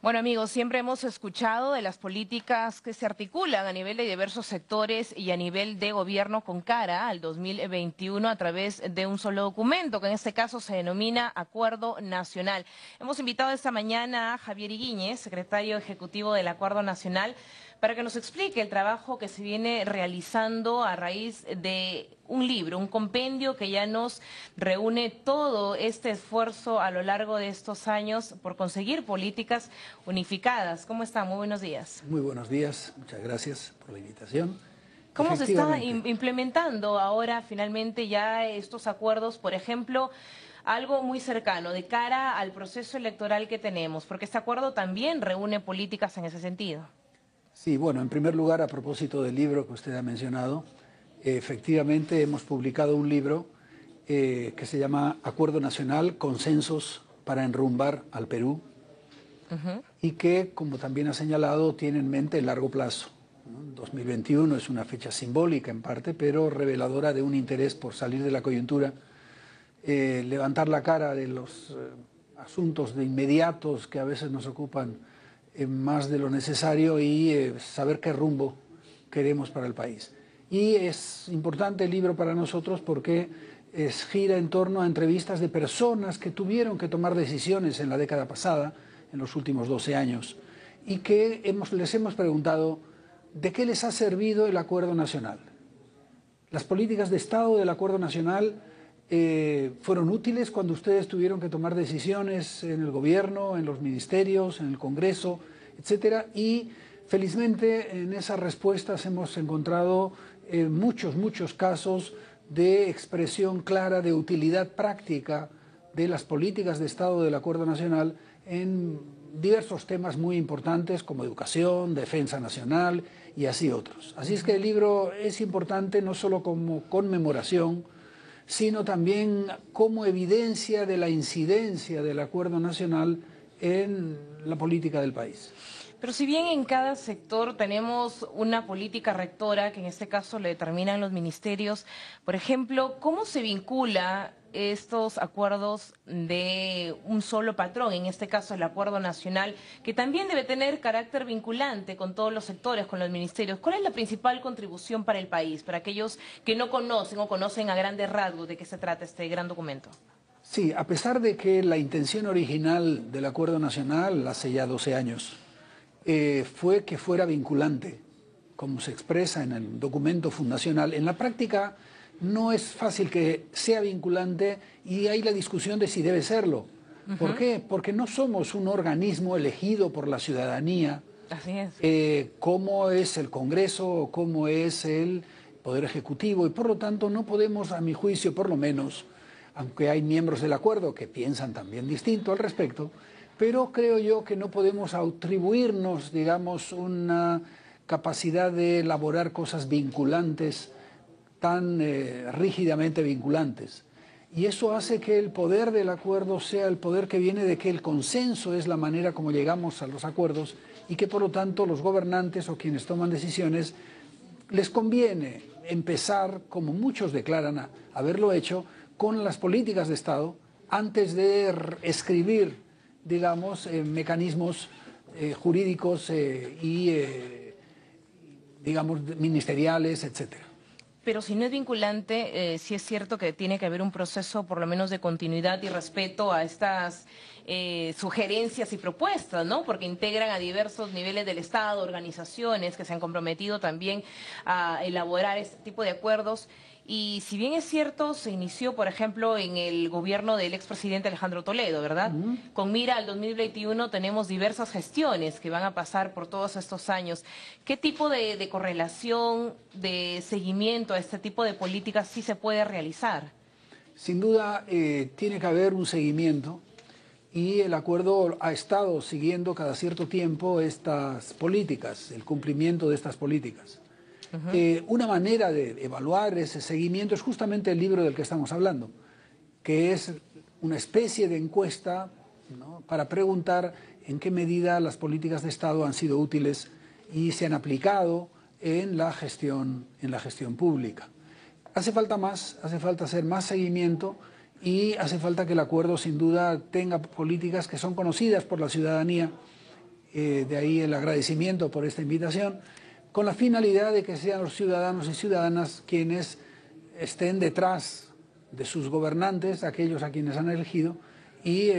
Bueno, amigos, siempre hemos escuchado de las políticas que se articulan a nivel de diversos sectores y a nivel de gobierno con cara al 2021 a través de un solo documento, que en este caso se denomina Acuerdo Nacional. Hemos invitado esta mañana a Javier Higuíñez, secretario ejecutivo del Acuerdo Nacional, para que nos explique el trabajo que se viene realizando a raíz de un libro, un compendio que ya nos reúne todo este esfuerzo a lo largo de estos años por conseguir políticas unificadas. ¿Cómo está? Muy buenos días. Muy buenos días, muchas gracias por la invitación. ¿Cómo se está implementando ahora finalmente ya estos acuerdos, por ejemplo, algo muy cercano de cara al proceso electoral que tenemos? Porque este acuerdo también reúne políticas en ese sentido. Sí, bueno, en primer lugar, a propósito del libro que usted ha mencionado, efectivamente hemos publicado un libro que se llama Acuerdo Nacional, Consensos para enrumbar al Perú, y que, como también ha señalado, tiene en mente el largo plazo, ¿no? 2021 es una fecha simbólica en parte, pero reveladora de un interés por salir de la coyuntura, levantar la cara de los asuntos de inmediatos que a veces nos ocupan más de lo necesario y saber qué rumbo queremos para el país. Y es importante el libro para nosotros porque gira en torno a entrevistas de personas que tuvieron que tomar decisiones en la década pasada, en los últimos 12 años, y que les hemos preguntado ¿de qué les ha servido el Acuerdo Nacional? Las políticas de Estado del Acuerdo Nacional fueron útiles cuando ustedes tuvieron que tomar decisiones en el gobierno, en los ministerios, en el Congreso, etcétera, y felizmente en esas respuestas hemos encontrado muchos casos de expresión clara de utilidad práctica de las políticas de Estado del Acuerdo Nacional en diversos temas muy importantes como educación, defensa nacional y así otros. Así es que el libro es importante no solo como conmemoración, sino también como evidencia de la incidencia del Acuerdo Nacional en la política del país. Pero si bien en cada sector tenemos una política rectora, que en este caso le determinan los ministerios, por ejemplo, ¿cómo se vincula estos acuerdos de un solo patrón, en este caso el Acuerdo Nacional, que también debe tener carácter vinculante con todos los sectores, con los ministerios? ¿Cuál es la principal contribución para el país, para aquellos que no conocen o conocen a grandes rasgos de qué se trata este gran documento? Sí, a pesar de que la intención original del Acuerdo Nacional, hace ya 12 años, fue que fuera vinculante, como se expresa en el documento fundacional, en la práctica no es fácil que sea vinculante y hay la discusión de si debe serlo. ¿Por qué? Porque no somos un organismo elegido por la ciudadanía. Así es. Como es el Congreso o como es el Poder Ejecutivo, y por lo tanto no podemos, a mi juicio por lo menos, aunque hay miembros del acuerdo que piensan también distinto al respecto, pero creo yo que no podemos atribuirnos, digamos, una capacidad de elaborar cosas vinculantes, tan rígidamente vinculantes. Y eso hace que el poder del acuerdo sea el poder que viene de que el consenso es la manera como llegamos a los acuerdos y que por lo tanto los gobernantes o quienes toman decisiones les conviene empezar, como muchos declaran haberlo hecho, con las políticas de Estado antes de escribir, digamos, mecanismos jurídicos digamos, ministeriales, etcétera. Pero si no es vinculante, sí es cierto que tiene que haber un proceso por lo menos de continuidad y respeto a estas sugerencias y propuestas, ¿no? Porque integran a diversos niveles del Estado, organizaciones que se han comprometido también a elaborar este tipo de acuerdos. Y si bien es cierto, se inició, por ejemplo, en el gobierno del expresidente Alejandro Toledo, ¿verdad? Con mira al 2021 tenemos diversas gestiones que van a pasar por todos estos años. ¿Qué tipo de correlación, de seguimiento a este tipo de políticas sí se puede realizar? Sin duda tiene que haber un seguimiento y el acuerdo ha estado siguiendo cada cierto tiempo estas políticas, el cumplimiento de estas políticas. Una manera de evaluar ese seguimiento es justamente el libro del que estamos hablando, que es una especie de encuesta, ¿no?, para preguntar en qué medida las políticas de Estado han sido útiles y se han aplicado en la gestión pública. Hace falta más, hace falta hacer más seguimiento y hace falta que el acuerdo sin duda tenga políticas que son conocidas por la ciudadanía de ahí el agradecimiento por esta invitación, con la finalidad de que sean los ciudadanos y ciudadanas quienes estén detrás de sus gobernantes, aquellos a quienes han elegido, y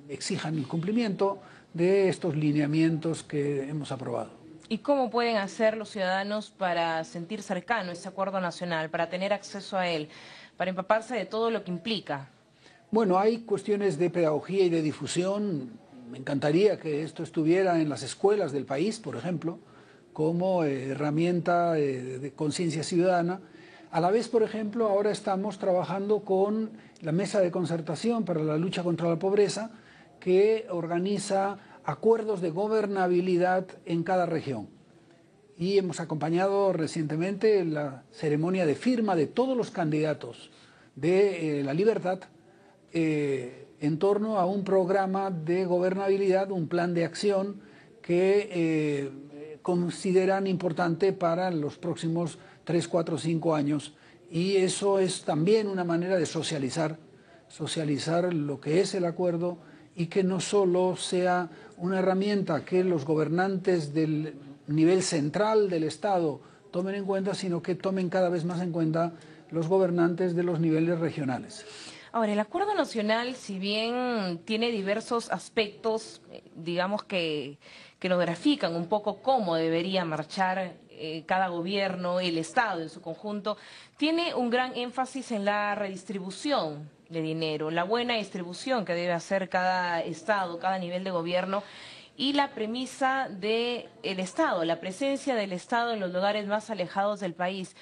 exijan el cumplimiento de estos lineamientos que hemos aprobado. ¿Y cómo pueden hacer los ciudadanos para sentir cercano ese acuerdo nacional, para tener acceso a él, para empaparse de todo lo que implica? Bueno, hay cuestiones de pedagogía y de difusión. Me encantaría que esto estuviera en las escuelas del país, por ejemplo, como herramienta de conciencia ciudadana. A la vez, por ejemplo, ahora estamos trabajando con la Mesa de Concertación para la Lucha contra la Pobreza, que organiza acuerdos de gobernabilidad en cada región. Y hemos acompañado recientemente la ceremonia de firma de todos los candidatos de La Libertad en torno a un programa de gobernabilidad, un plan de acción que consideran importante para los próximos 3, 4, 5 años. Y eso es también una manera de socializar lo que es el acuerdo, y que no solo sea una herramienta que los gobernantes del nivel central del Estado tomen en cuenta, sino que tomen cada vez más en cuenta los gobernantes de los niveles regionales. Ahora, el Acuerdo Nacional, si bien tiene diversos aspectos, digamos que nos grafican un poco cómo debería marchar cada gobierno, el Estado en su conjunto, tiene un gran énfasis en la redistribución de dinero, la buena distribución que debe hacer cada Estado, cada nivel de gobierno, y la premisa del Estado, la presencia del Estado en los lugares más alejados del país.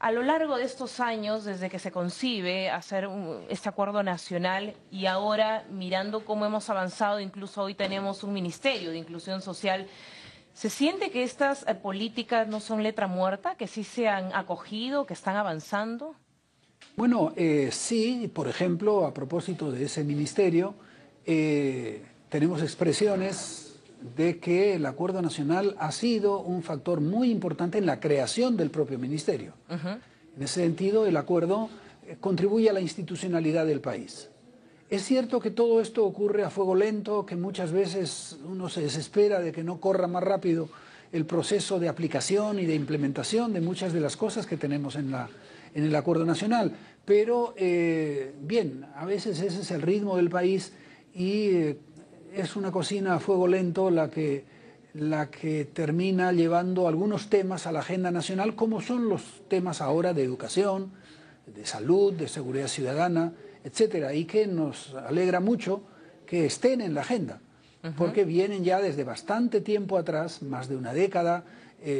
A lo largo de estos años, desde que se concibe hacer este acuerdo nacional y ahora mirando cómo hemos avanzado, incluso hoy tenemos un Ministerio de Inclusión Social, ¿se siente que estas políticas no son letra muerta, que sí se han acogido, que están avanzando? Bueno, sí, por ejemplo, a propósito de ese ministerio, tenemos expresiones de que el Acuerdo Nacional ha sido un factor muy importante en la creación del propio ministerio. En ese sentido, el acuerdo contribuye a la institucionalidad del país. Es cierto que todo esto ocurre a fuego lento, que muchas veces uno se desespera de que no corra más rápido el proceso de aplicación y de implementación de muchas de las cosas que tenemos en el Acuerdo Nacional. Pero, bien, a veces ese es el ritmo del país y es una cocina a fuego lento la que termina llevando algunos temas a la agenda nacional, como son los temas ahora de educación, de salud, de seguridad ciudadana, etcétera, y que nos alegra mucho que estén en la agenda, porque vienen ya desde bastante tiempo atrás, más de una década,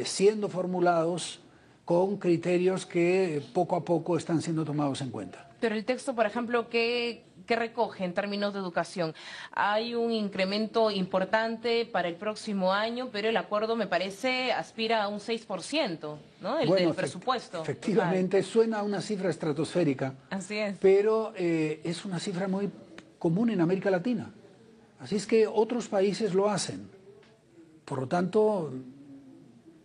siendo formulados con criterios que poco a poco están siendo tomados en cuenta. Pero el texto, por ejemplo, ¿qué recoge en términos de educación? Hay un incremento importante para el próximo año, pero el acuerdo, me parece, aspira a un 6%, ¿no? Del presupuesto. Efectivamente, suena a una cifra estratosférica. Así es. Pero es una cifra muy común en América Latina. Así es que otros países lo hacen. Por lo tanto,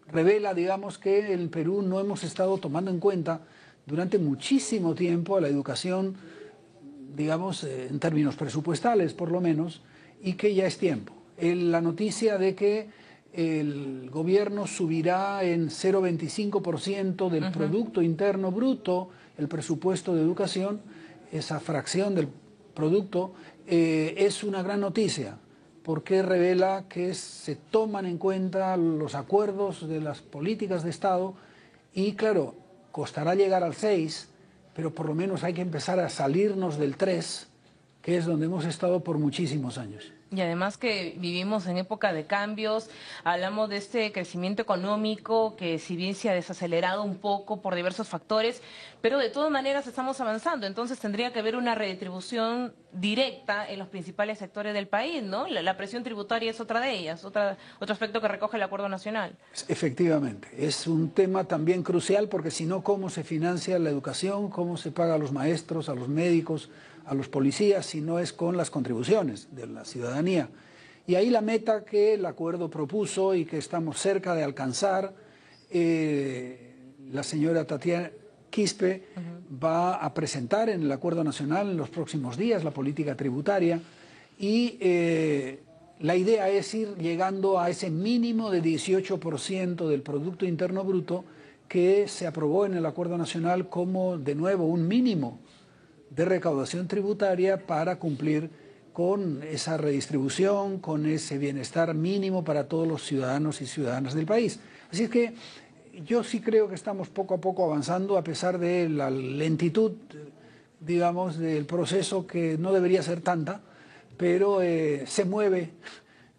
revela, digamos, que en Perú no hemos estado tomando en cuenta durante muchísimo tiempo a la educación, digamos, en términos presupuestales por lo menos, y que ya es tiempo. La noticia de que el gobierno subirá en 0,25% del Producto Interno Bruto el presupuesto de educación, esa fracción del producto, es una gran noticia, porque revela que se toman en cuenta los acuerdos de las políticas de Estado y, claro, costará llegar al 6%, pero por lo menos hay que empezar a salirnos del 3%, que es donde hemos estado por muchísimos años. Y además que vivimos en época de cambios, hablamos de este crecimiento económico que si bien se ha desacelerado un poco por diversos factores, pero de todas maneras estamos avanzando, entonces tendría que haber una redistribución directa en los principales sectores del país, ¿no? La presión tributaria es otra de ellas, otro aspecto que recoge el Acuerdo Nacional. Efectivamente, es un tema también crucial porque si no, ¿cómo se financia la educación? ¿Cómo se paga a los maestros, a los médicos, a los policías, si no es con las contribuciones de la ciudadanía? Y ahí la meta que el acuerdo propuso y que estamos cerca de alcanzar, la señora Tatiana Quispe va a presentar en el Acuerdo Nacional en los próximos días la política tributaria y La idea es ir llegando a ese mínimo de 18% del Producto Interno Bruto que se aprobó en el Acuerdo Nacional como, de nuevo, un mínimo de recaudación tributaria para cumplir con esa redistribución, con ese bienestar mínimo para todos los ciudadanos y ciudadanas del país. Así es que yo sí creo que estamos poco a poco avanzando a pesar de la lentitud, digamos, del proceso que no debería ser tanta, pero se mueve,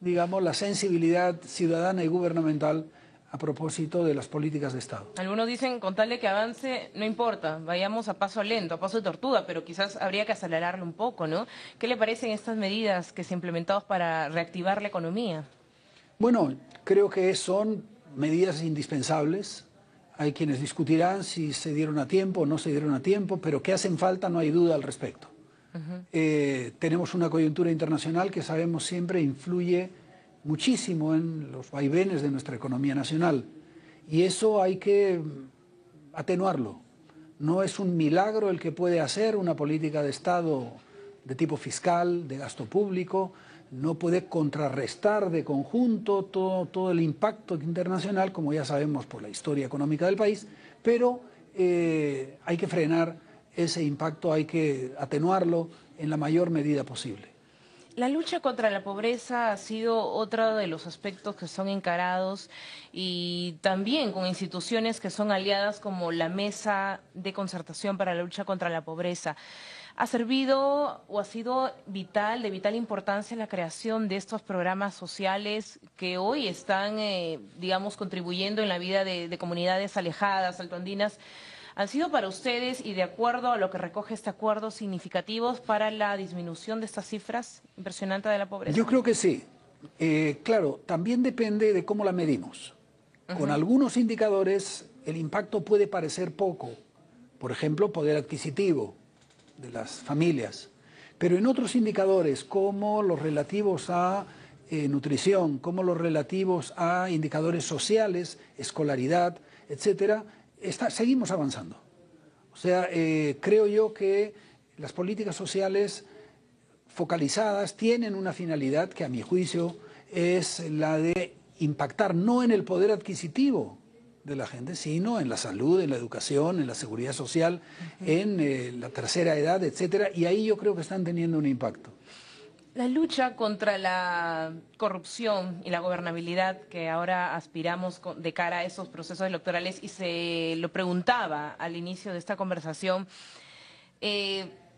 digamos, la sensibilidad ciudadana y gubernamental a propósito de las políticas de Estado. Algunos dicen, con tal de que avance, no importa, vayamos a paso lento, a paso de tortuga, pero quizás habría que acelerarlo un poco, ¿no? ¿Qué le parecen estas medidas que se han implementado para reactivar la economía? Bueno, creo que son medidas indispensables. Hay quienes discutirán si se dieron a tiempo o no se dieron a tiempo, pero que hacen falta no hay duda al respecto. Tenemos una coyuntura internacional que sabemos siempre influye muchísimo en los vaivenes de nuestra economía nacional y eso hay que atenuarlo. No es un milagro el que puede hacer una política de Estado de tipo fiscal, de gasto público, no puede contrarrestar de conjunto todo el impacto internacional, como ya sabemos por la historia económica del país, pero hay que frenar ese impacto, hay que atenuarlo en la mayor medida posible. La lucha contra la pobreza ha sido otro de los aspectos que son encarados y también con instituciones que son aliadas como la Mesa de Concertación para la Lucha contra la Pobreza. ¿Ha servido o ha sido vital, de vital importancia la creación de estos programas sociales que hoy están, digamos, contribuyendo en la vida de comunidades alejadas, altoandinas? ¿Han sido para ustedes, y de acuerdo a lo que recoge este acuerdo, significativos para la disminución de estas cifras impresionantes de la pobreza? Yo creo que sí. Claro, también depende de cómo la medimos. Con algunos indicadores el impacto puede parecer poco, por ejemplo, poder adquisitivo de las familias, pero en otros indicadores como los relativos a nutrición, como los relativos a indicadores sociales, escolaridad, etcétera, seguimos avanzando. O sea, creo yo que las políticas sociales focalizadas tienen una finalidad que a mi juicio es la de impactar no en el poder adquisitivo de la gente, sino en la salud, en la educación, en la seguridad social, en la tercera edad, etcétera, y ahí yo creo que están teniendo un impacto. La lucha contra la corrupción y la gobernabilidad que ahora aspiramos de cara a esos procesos electorales, y se lo preguntaba al inicio de esta conversación,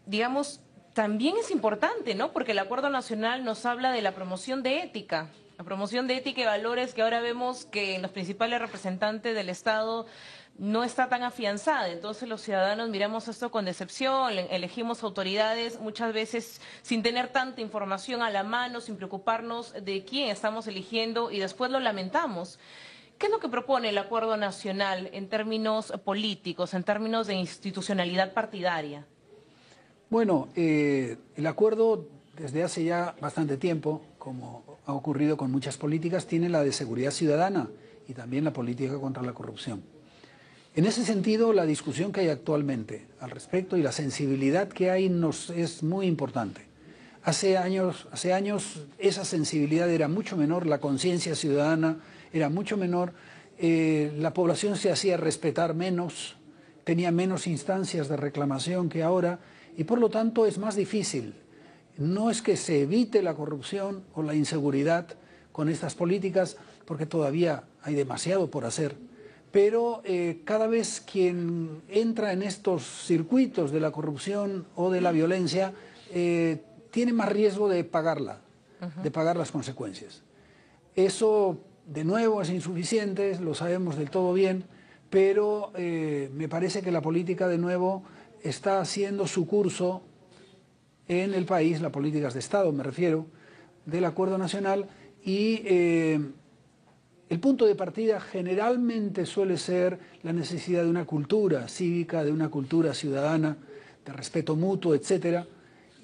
digamos, también es importante, ¿no? Porque el Acuerdo Nacional nos habla de la promoción de ética. La promoción de ética y valores que ahora vemos que en los principales representantes del Estado no está tan afianzada. Entonces los ciudadanos miramos esto con decepción, elegimos autoridades muchas veces sin tener tanta información a la mano, sin preocuparnos de quién estamos eligiendo y después lo lamentamos. ¿Qué es lo que propone el Acuerdo Nacional en términos políticos, en términos de institucionalidad partidaria? Bueno, el acuerdo desde hace ya bastante tiempo, como ha ocurrido con muchas políticas, tiene la de seguridad ciudadana y también la política contra la corrupción. En ese sentido, la discusión que hay actualmente al respecto y la sensibilidad que hay es muy importante. Hace años esa sensibilidad era mucho menor, la conciencia ciudadana era mucho menor, la población se hacía respetar menos, tenía menos instancias de reclamación que ahora y por lo tanto es más difícil. No es que se evite la corrupción o la inseguridad con estas políticas, porque todavía hay demasiado por hacer, pero cada vez quien entra en estos circuitos de la corrupción o de la violencia tiene más riesgo de pagarla, de pagar las consecuencias. Eso, de nuevo, es insuficiente, lo sabemos del todo bien, pero me parece que la política, de nuevo, está haciendo su curso en el país, las políticas de Estado, me refiero, del Acuerdo Nacional, y el punto de partida generalmente suele ser la necesidad de una cultura cívica, de una cultura ciudadana, de respeto mutuo, etcétera,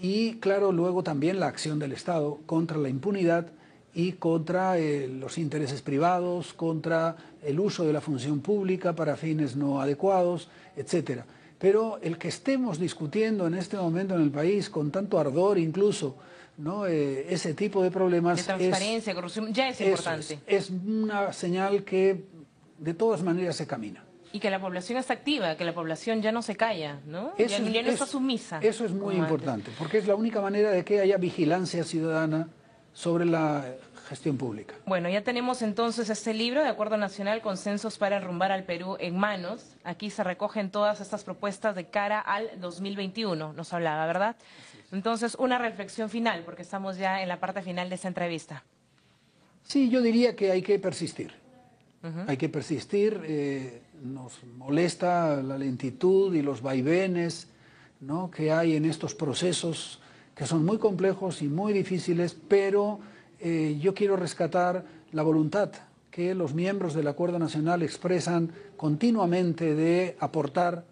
y claro, luego también la acción del Estado contra la impunidad y contra los intereses privados, contra el uso de la función pública para fines no adecuados, etcétera. Pero el que estemos discutiendo en este momento en el país con tanto ardor incluso ¿no? Ese tipo de problemas. De transparencia, corrupción, ya es importante. Es una señal que de todas maneras se camina. Y que la población está activa, que la población ya no se calla, ¿no? Ya no está sumisa. Eso es muy importante, porque es la única manera de que haya vigilancia ciudadana sobre la gestión pública. Bueno, ya tenemos entonces este libro de Acuerdo Nacional, Consensos para Enrumbar al Perú en manos. Aquí se recogen todas estas propuestas de cara al 2021, nos hablaba, ¿verdad? Entonces, una reflexión final, porque estamos ya en la parte final de esta entrevista. Sí, yo diría que hay que persistir. Hay que persistir, nos molesta la lentitud y los vaivenes, ¿no?, que hay en estos procesos que son muy complejos y muy difíciles, pero yo quiero rescatar la voluntad que los miembros del Acuerdo Nacional expresan continuamente de aportar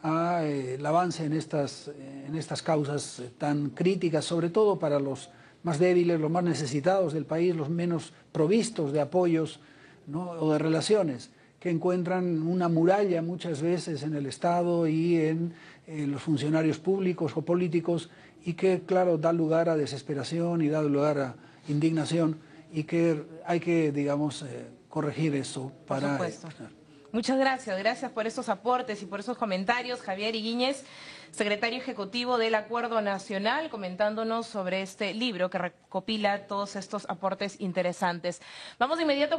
al avance en estas causas tan críticas, sobre todo para los más débiles, los más necesitados del país, los menos provistos de apoyos, ¿no?, o de relaciones, que encuentran una muralla muchas veces en el Estado y en los funcionarios públicos o políticos, y que, claro, da lugar a desesperación y da lugar a indignación, y que hay que, digamos, corregir eso para... Por supuesto. Muchas gracias, gracias por esos aportes y por esos comentarios, Javier Higuíñez, secretario ejecutivo del Acuerdo Nacional, comentándonos sobre este libro que recopila todos estos aportes interesantes. Vamos de inmediato